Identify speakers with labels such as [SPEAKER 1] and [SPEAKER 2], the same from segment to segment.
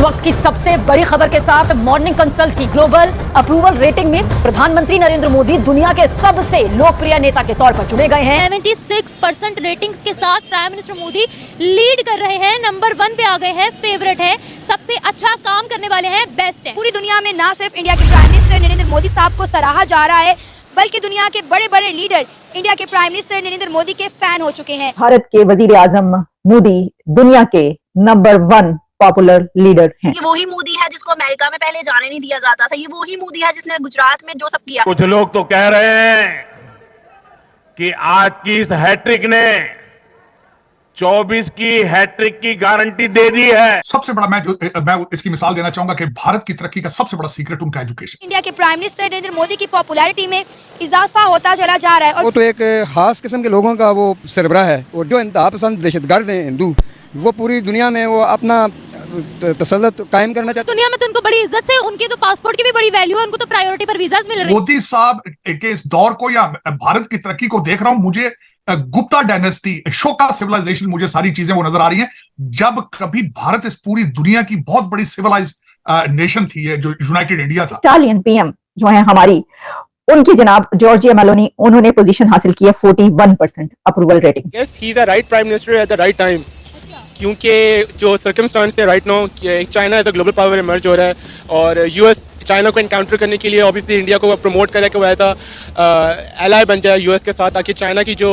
[SPEAKER 1] वक्त की सबसे बड़ी खबर के साथ मॉर्निंग कंसल्ट की ग्लोबल अप्रूवल रेटिंग में प्रधानमंत्री नरेंद्र मोदी दुनिया के सबसे लोकप्रिय नेता के तौर पर चुने गए हैं।
[SPEAKER 2] 76% रेटिंग्स के साथ प्राइम मिनिस्टर मोदी लीड कर रहे हैं, नंबर 1 पे आ गए हैं, फेवरेट है, सबसे अच्छा काम करने वाले हैं, बेस्ट है।
[SPEAKER 3] पूरी दुनिया में ना सिर्फ इंडिया के प्राइम मिनिस्टर नरेंद्र मोदी साहब को सराहा जा रहा है, बल्कि दुनिया के बड़े बड़े लीडर इंडिया के प्राइम मिनिस्टर नरेंद्र मोदी के फैन हो चुके हैं।
[SPEAKER 4] भारत के वजीर आजम मोदी दुनिया के नंबर 1 पॉपुलर लीडर हैं।
[SPEAKER 5] ये वही मोदी है जिसको अमेरिका में पहले जाने नहीं दिया जाता था। ये वही मोदी है जिसने गुजरात में जो सब किया।
[SPEAKER 6] कुछ लोग तो कह रहे हैं कि आज की इस हैट्रिक ने 24 की हैट्रिक की गारंटी दे दी है।
[SPEAKER 7] सबसे बड़ा मैं इसकी मिसाल देना चाहूंगा कि भारत की तरक्की का सबसे बड़ा सीक्रेट उनका एजुकेशन।
[SPEAKER 3] इंडिया के प्राइम मिनिस्टर नरेंद्र मोदी की पॉपुलैरिटी में इजाफा होता चला जा रहा है।
[SPEAKER 8] वो तो एक खास किस्म के लोगों का वो सरबराह है, और जो इंतहा पसंद दहशतगर्द हैं हिंदू, वो पूरी दुनिया में वो अपना तसल्लुत कायम करना चाहते हैं।
[SPEAKER 2] दुनिया में तो उनको बड़ी इज्जत से, उनके तो पासपोर्ट की भी बड़ी वैल्यू है, उनको तो प्रायोरिटी पर वीजास मिल रहे हैं।
[SPEAKER 7] मोदी साहब के इस दौर को या भारत की तरक्की को देख रहा हूं, मुझे गुप्ता डायनेस्टी, शोका सिविलाइजेशन, मुझे सारी चीजें वो नजर आ रही हैं। जब कभी भारत इस पूरी दुनिया की बहुत बड़ी सिविलाइज नेशन थी, जो यूनाइटेड इंडिया था।
[SPEAKER 4] इटालियन पीएम जो है हमारी, उनकी जनाब जॉर्जिया मेलोनी, उन्होंने पोजीशन हासिल की है 41% approval rating.
[SPEAKER 9] Yes, he is the right prime minister at the right time, क्योंकि जो सर्कमस्टांस है right now, China as a global power emerge हो रहा है, और यूएस चाइना को एनकाउंटर करने के लिए ऑब्वियसली इंडिया को प्रमोट करे कि वो ऐसा एलाय बन जाए यूएस के साथ, ताकि चाइना की जो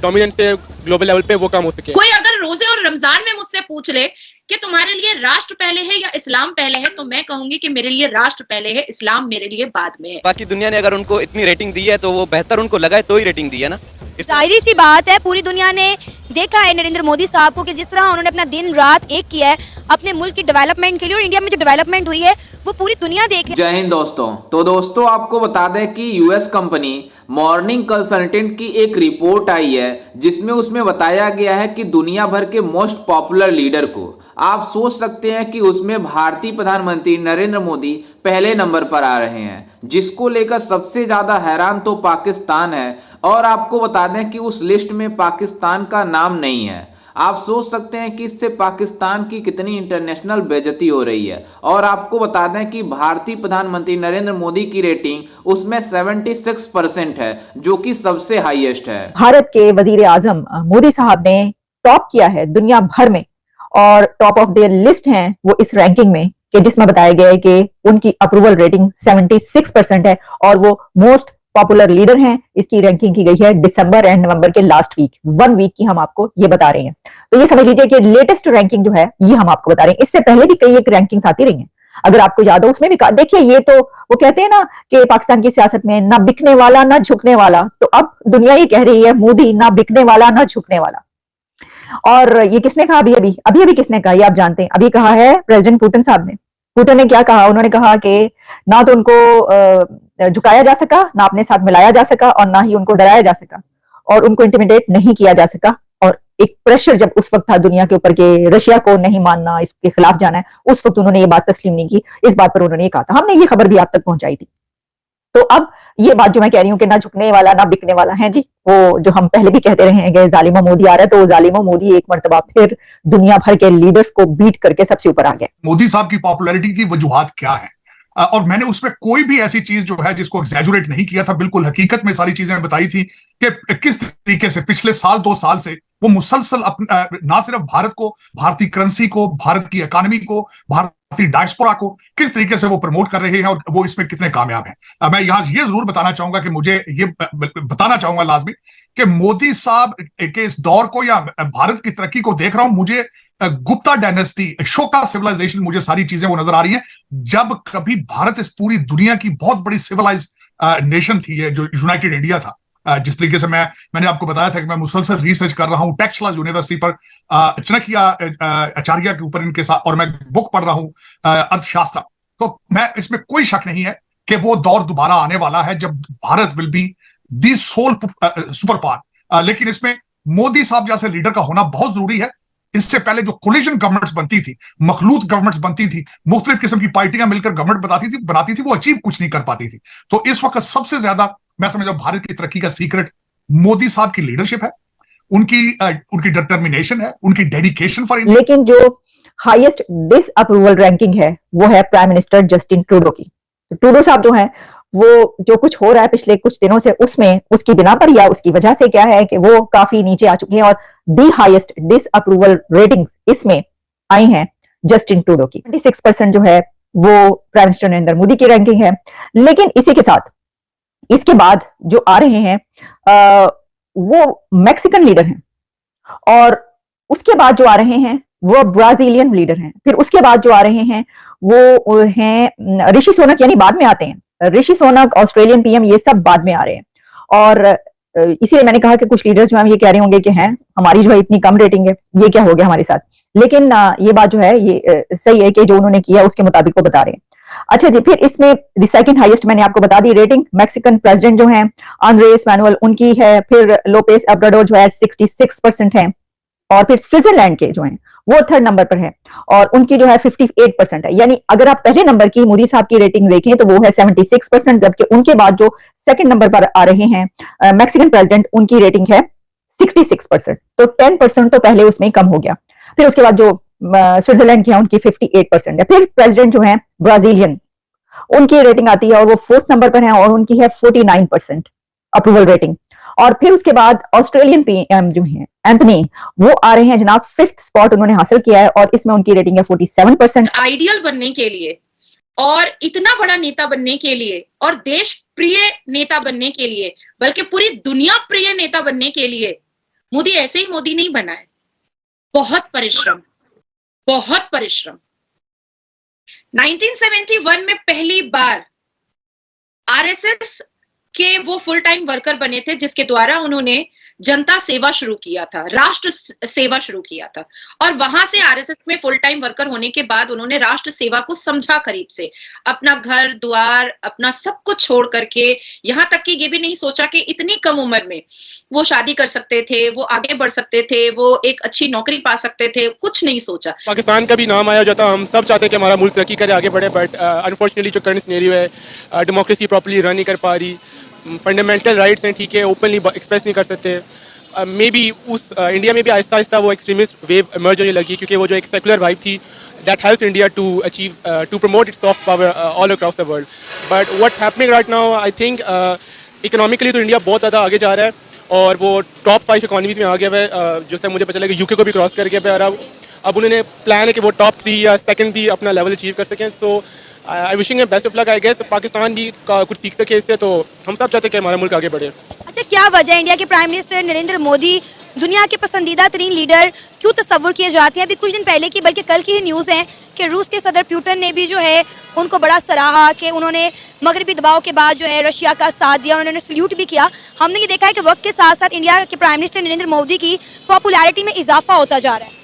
[SPEAKER 9] डोमिनेंस है ग्लोबल लेवल पे वो कम हो सके।
[SPEAKER 5] कोई अगर रोजे और रमजान में मुझसे पूछ ले कि तुम्हारे लिए राष्ट्र पहले है या इस्लाम पहले है, तो मैं कहूंगी कि मेरे लिए राष्ट्र पहले है, इस्लाम मेरे लिए बाद में है।
[SPEAKER 10] बाकी दुनिया ने अगर उनको इतनी रेटिंग दी है तो वो बेहतर उनको लगा है तो ही रेटिंग दी है ना।
[SPEAKER 3] जाहिर सी बात है, पूरी दुनिया ने देखा है नरेंद्र मोदी साहब को कि जिस तरह उन्होंने अपना दिन रात एक किया है अपने मुल्क की डेवलपमेंट के लिए, और इंडिया में जो डेवलपमेंट हुई है वो पूरी दुनिया देख रही है।
[SPEAKER 11] जय हिंद दोस्तों। तो दोस्तों आपको बता दें कि यूएस कंपनी मॉर्निंग कंसल्टेंट की एक रिपोर्ट आई है, जिसमें उसमें बताया गया है कि दुनिया भर के मोस्ट पॉपुलर लीडर को आप सोच सकते हैं कि उसमें भारतीय प्रधानमंत्री नरेंद्र मोदी पहले नंबर पर आ रहे हैं, जिसको लेकर सबसे ज्यादा हैरान तो पाकिस्तान है। और आपको बता दें कि उस लिस्ट में पाकिस्तान का नाम नहीं है। आप सोच सकते हैं कि इससे पाकिस्तान की कितनी इंटरनेशनल बेइज्जती हो रही है। और आपको बता दें कि भारतीय प्रधानमंत्री नरेंद्र मोदी की रेटिंग उसमें 76% है, जो कि सबसे हाईएस्ट है।
[SPEAKER 4] भारत के वजीर आजम मोदी साहब ने टॉप किया है दुनिया भर में, और टॉप ऑफ देयर लिस्ट हैं वो इस रैंकिंग में, कि जिसमें बताया गया है कि उनकी अप्रूवल रेटिंग 76% है, और वो मोस्ट पॉपुलर लीडर हैं। इसकी रैंकिंग की गई है दिसंबर एंड नवंबर के लास्ट वीक, 1 वीक की हम आपको ये बता रहे हैं। तो ये समझ लीजिए कि लेटेस्ट रैंकिंग जो है ये हम आपको बता रहे हैं। इससे पहले भी कई एक रैंकिंग्स आती रही हैं, अगर आपको याद हो उसमें भी देखिए, ये तो वो कहते हैं ना कि पाकिस्तान की सियासत में ना बिकने वाला ना झुकने वाला, तो अब दुनिया ये कह रही है मोदी ना बिकने वाला ना झुकने वाला। और ये किसने कहा अभी किसने कहा, ये आप जानते हैं। अभी कहा है प्रेसिडेंट पुतिन साहब ने। पुतिन ने क्या कहा, उन्होंने कहा कि ना तो उनको झुकाया जा सका, ना अपने साथ मिलाया जा सका, और ना ही उनको डराया जा सका, और उनको इंटिमिडेट नहीं किया जा सका। और एक प्रेशर जब उस वक्त था दुनिया के ऊपर कि रशिया को नहीं मानना, इसके खिलाफ जाना है, उस वक्त उन्होंने ये बात तस्लीम नहीं की। इस बात पर उन्होंने ये कहा था, हमने ये खबर भी आप तक पहुंचाई थी। तो अब ये बात जो मैं कह रही हूँ कि ना झुकने वाला ना बिकने वाला है जी, वो जो हम पहले भी कहते रहे हैं कि जालिमा मोदी आ रहा है, तो जालिमा मोदी एक मर्तबा फिर दुनिया भर के लीडर्स को बीट करके सबसे ऊपर आ गए।
[SPEAKER 7] मोदी साहब की पॉपुलैरिटी की वजूहात क्या है, और मैंने उसमें कोई भी ऐसी चीज जो है जिसको एग्जैजुरेट नहीं किया था, बिल्कुल हकीकत में सारी चीजें बताई थी कि किस तरीके से पिछले 2 साल से वो मुसलसल ना सिर्फ भारत को, भारतीय करेंसी को, भारत की इकोनॉमी को, भारतीय डायस्पोरा को किस तरीके से वो प्रमोट कर रहे हैं, और वो इसमें कितने कामयाब हैं। मैं यहाँ ये जरूर बताना चाहूंगा कि मुझे ये बताना चाहूंगा लाजमी कि मोदी साहब के इस दौर को या भारत की तरक्की को देख रहा हूं, मुझे गुप्ता डायनेस्टी, शोका सिविलाइजेशन, मुझे सारी चीजें वो नजर आ रही हैं। जब कभी भारत इस पूरी दुनिया की बहुत बड़ी सिविलाइज नेशन थी, जो यूनाइटेड इंडिया था, जिस तरीके से मैंने आपको बताया था कि मैं मुसलसल रिसर्च कर रहा हूं टेक्सला यूनिवर्सिटी पर, चाणक्य आचार्य के ऊपर इनके साथ, और मैं बुक पढ़ रहा हूं अर्थशास्त्र। तो मैं इसमें कोई शक नहीं है कि वो दौर दोबारा आने वाला है जब Bharat will be the sole super power. लेकिन इसमें मोदी साहब जैसे लीडर का होना बहुत जरूरी है। इससे पहले जो कोलिजन गवर्नमेंट्स बनती थी, मखलूत गवर्नमेंट्स बनती थी, मुख्तलिफ किस्म की पार्टियां मिलकर गवर्नमेंट बनाती थी, वो अचीव कुछ नहीं कर पाती थी। तो इस वक्त सबसे ज्यादा मैं समझता हूं भारत की तरक्की का सीक्रेट मोदी साहब की लीडरशिप है, उनकी डिटर्मिनेशन है, उनकी डेडिकेशन फॉर।
[SPEAKER 4] लेकिन जो हाईएस्ट डिसअप्रूवल रैंकिंग है वो है प्राइम मिनिस्टर जस्टिन ट्रूडो की। तो ट्रूडो साहब जो हैं वो जो कुछ हो रहा है पिछले कुछ दिनों से उसमें उसकी बिना पर या उसकी वजह से क्या है कि वो काफी नीचे आ चुके हैं और दी हाईएस्ट डिसअप्रूवल रेटिंग्स इसमें आई हैं जस्टिन ट्रूडो की। 26% जो है वो प्राइम मिनिस्टर नरेंद्र मोदी की रैंकिंग है। लेकिन इसी के साथ इसके बाद जो आ रहे हैं वो मैक्सिकन लीडर हैं और उसके बाद जो आ रहे हैं वो ब्राजीलियन लीडर हैं। फिर उसके बाद जो आ रहे हैं वो हैं ऋषि सोनक, यानी बाद में आते हैं ऋषि सोनक, ऑस्ट्रेलियन पीएम, ये सब बाद में आ रहे हैं। और इसीलिए मैंने कहा कि कुछ लीडर्स जो हैं ये कह रहे होंगे कि हैं हमारी जो है इतनी कम रेटिंग है, ये क्या हो गया हमारे साथ। लेकिन ये बात जो है ये सही है कि जो उन्होंने किया उसके मुताबिक वो बता रहे हैं। अच्छा जी, फिर इसमें द सेकंड हाईएस्ट मैंने आपको बता दी रेटिंग मैक्सिकन प्रेसिडेंट जो हैं आंद्रेस मैनुअल उनकी है। फिर लोपेस ओब्राडोर जो है 66% है। और फिर स्विट्जरलैंड के जो हैं वो थर्ड नंबर पर है और उनकी जो है 58% है। यानी अगर आप पहले नंबर की मोदी साहब की रेटिंग देखें तो वो है 76%, जबकि उनके बाद जो सेकंड नंबर पर आ रहे हैं मैक्सिकन प्रेसिडेंट उनकी रेटिंग है 66%। तो 10% तो पहले उसमें कम हो गया। फिर उसके बाद जो स्विट्जरलैंड की है उनकी 58% है। फिर प्रेसिडेंट जो है ब्राजीलियन उनकी रेटिंग आती है और वो फोर्थ नंबर पर है और उनकी है 49% अप्रूवल रेटिंग। और फिर उसके बाद ऑस्ट्रेलियन पीएम जो है एंथनी वो आ रहे हैं जनाब, फिफ्थ स्पॉट उन्होंने हासिल किया है और इसमें उनकी रेटिंग है 47%।
[SPEAKER 5] आइडियल बनने के लिए और इतना बड़ा नेता बनने के लिए और देश प्रिय नेता बनने के लिए, बल्कि पूरी दुनिया प्रिय नेता बनने के लिए मोदी ऐसे ही मोदी नहीं बना है। बहुत परिश्रम, बहुत परिश्रम। 1971 में पहली बार आरएसएस के वो फुल टाइम वर्कर बने थे जिसके द्वारा उन्होंने जनता सेवा शुरू किया था, राष्ट्र सेवा शुरू किया था। और वहां से आरएसएस में फुल टाइम वर्कर होने के बाद उन्होंने राष्ट्र सेवा को समझा करीब से, अपना घर द्वार अपना सब कुछ छोड़ करके, यहां तक कि ये भी नहीं सोचा कि इतनी कम उम्र में वो शादी कर सकते थे, वो आगे बढ़ सकते थे, वो एक अच्छी नौकरी पा सकते थे, कुछ नहीं सोचा।
[SPEAKER 9] पाकिस्तान का भी नाम आया जाता, हम सब चाहते हैं कि हमारा मुल्क तरक्की करे, आगे बढ़े, बट अनफॉर्चुनेटली जो करंट सिनेरियो है, डेमोक्रेसी प्रॉपर्ली रन नहीं कर पा रही, फंडामेंटल राइट्स हैं ठीक है, ओपनली एक्सप्रेस नहीं कर सकते। मे बी उस इंडिया में भी आहिस्ता आहिस्ता वो एक्सट्रीमिस्ट वेव इमर्ज होने लगी, क्योंकि वो जो एक सेकुलर वाइब थी that helps India to achieve to promote its soft power all across the world. But what's happening right now, I think economically तो इंडिया बहुत ज़्यादा आगे जा रहा है और वो टॉप 5 इकॉनमीज में आ गया है। जो है मुझे पता चला कि यूके को भी क्रॉस कर गया है। अब उन्होंने प्लान है कि वो टॉप 3 या सेकंड भी अपना लेवल अचीव कर सकें। So I wishing a best of luck. I guess Pakistan भी कुछ सीख सके इससे, तो हम सब चाहते हैं कि हमारा मुल्क आगे बढ़े।
[SPEAKER 3] अच्छा, क्या वजह है इंडिया के प्राइम मिनिस्टर नरेंद्र मोदी दुनिया के पसंदीदा तरीन लीडर क्यों तस्वुर किए जाते हैं? अभी कुछ दिन पहले की, बल्कि कल की ही न्यूज़ है कि रूस के सदर पुतिन ने भी जो है उनको बड़ा सराहा कि उन्होंने मगरबी दबाव के बाद जो है रशिया का साथ दिया, उन्होंने सल्यूट भी किया। हमने ये देखा है कि वक्त के साथ साथ इंडिया के प्राइम मिनिस्टर नरेंद्र मोदी की पॉपुलैरिटी में इजाफा होता जा रहा है।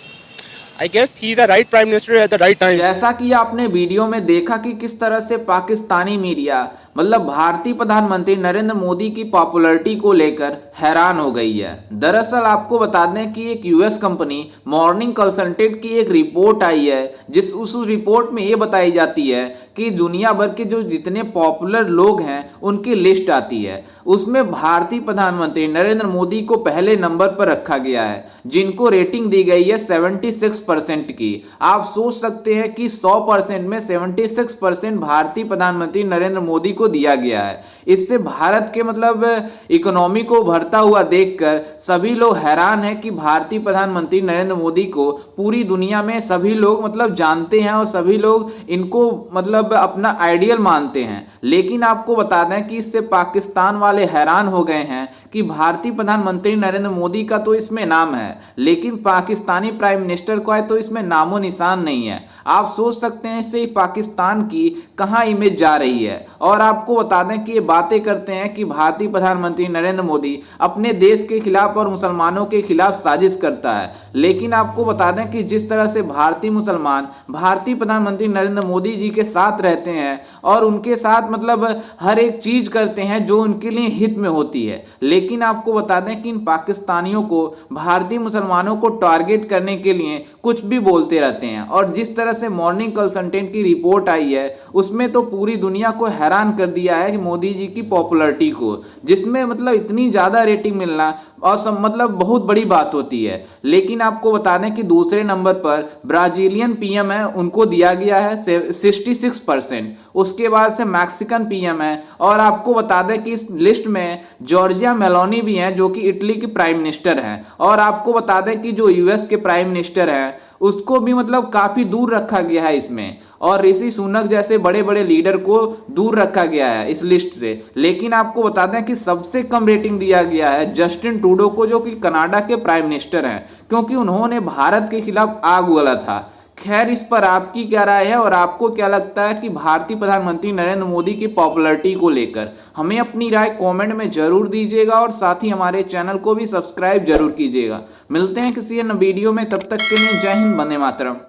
[SPEAKER 9] I guess he is the right prime minister at the right time.
[SPEAKER 11] जैसा कि आपने वीडियो में देखा कि किस तरह से पाकिस्तानी मीडिया मतलब भारतीय प्रधानमंत्री नरेंद्र मोदी की पॉपुलैरिटी को लेकर हैरान हो गई है। दरअसल आपको बता दें कि एक यूएस कंपनी मॉर्निंग कंसल्टेंट की एक रिपोर्ट आई है, जिस उस रिपोर्ट में ये बताई जाती है कि दुनिया भर के जो जितने पॉपुलर लोग हैं उनकी लिस्ट आती है, उसमें भारतीय प्रधानमंत्री नरेंद्र मोदी को पहले नंबर पर रखा गया है, जिनको रेटिंग दी गई है 76% की। आप सोच सकते हैं कि 100% में 76% भारतीय प्रधानमंत्री नरेंद्र मोदी को दिया गया है। इससे भारत के मतलब इकोनॉमी को बढ़ता हुआ देखकर सभी लोग हैरान हैं कि भारतीय प्रधानमंत्री नरेंद्र मोदी को पूरी दुनिया में सभी लोग मतलब जानते हैं और सभी लोग इनको मतलब अपना आइडियल मानते हैं। लेकिन आपको बता दें कि इससे पाकिस्तान वाले हैरान हो गए हैं कि भारतीय प्रधानमंत्री नरेंद्र मोदी का तो इसमें नाम है, लेकिन पाकिस्तानी प्राइम मिनिस्टर का है तो इसमें नामो निशान नहीं है। आप सोच सकते हैं इससे पाकिस्तान की कहां इमेज जा रही है। और आपको बता दें कि ये बातें करते हैं कि भारतीय प्रधानमंत्री नरेंद्र मोदी अपने देश के खिलाफ और मुसलमानों के खिलाफ साजिश करता है, लेकिन आपको बता दें कि जिस तरह से भारतीय मुसलमान भारतीय प्रधानमंत्री नरेंद्र मोदी जी के साथ रहते हैं और उनके साथ मतलब हर एक चीज करते हैं जो उनके लिए हित में होती है, लेकिन आपको बता दें कि इन पाकिस्तानियों को भारतीय मुसलमानों को टारगेट करने के लिए कुछ भी बोलते रहते हैं। और जिस तरह से मॉर्निंग कंसल्टेंट की रिपोर्ट आई है उसमें तो पूरी दुनिया को हैरान कर दिया है कि मोदी जी की पॉपुलैरिटी को, जिसमें मतलब इतनी ज़्यादा रेटिंग मिलना और मतलब बहुत बड़ी बात होती है। लेकिन आपको बता दें कि दूसरे नंबर पर ब्राजीलियन पीएम है, उनको दिया गया है 66%। उसके बाद से मैक्सिकन पीएम है, और आपको बता दें कि इस लिस्ट में जॉर्जिया मेलोनी भी हैं जो कि इटली की प्राइम मिनिस्टर हैं। और आपको बता दें कि जो यूएस के प्राइम मिनिस्टर हैं उसको भी मतलब काफी दूर रखा गया है इसमें, और ऋषि सुनक जैसे बड़े बड़े लीडर को दूर रखा गया है इस लिस्ट से। लेकिन आपको बता दें कि सबसे कम रेटिंग दिया गया है जस्टिन ट्रूडो को, जो कि कनाडा के प्राइम मिनिस्टर हैं, क्योंकि उन्होंने भारत के खिलाफ आग उगला था। खैर, इस पर आपकी क्या राय है और आपको क्या लगता है कि भारतीय प्रधानमंत्री नरेंद्र मोदी की पॉपुलैरिटी को लेकर? हमें अपनी राय कमेंट में जरूर दीजिएगा और साथ ही हमारे चैनल को भी सब्सक्राइब जरूर कीजिएगा। मिलते हैं किसी अन्य वीडियो में, तब तक के लिए जय हिंद, वंदे मातरम।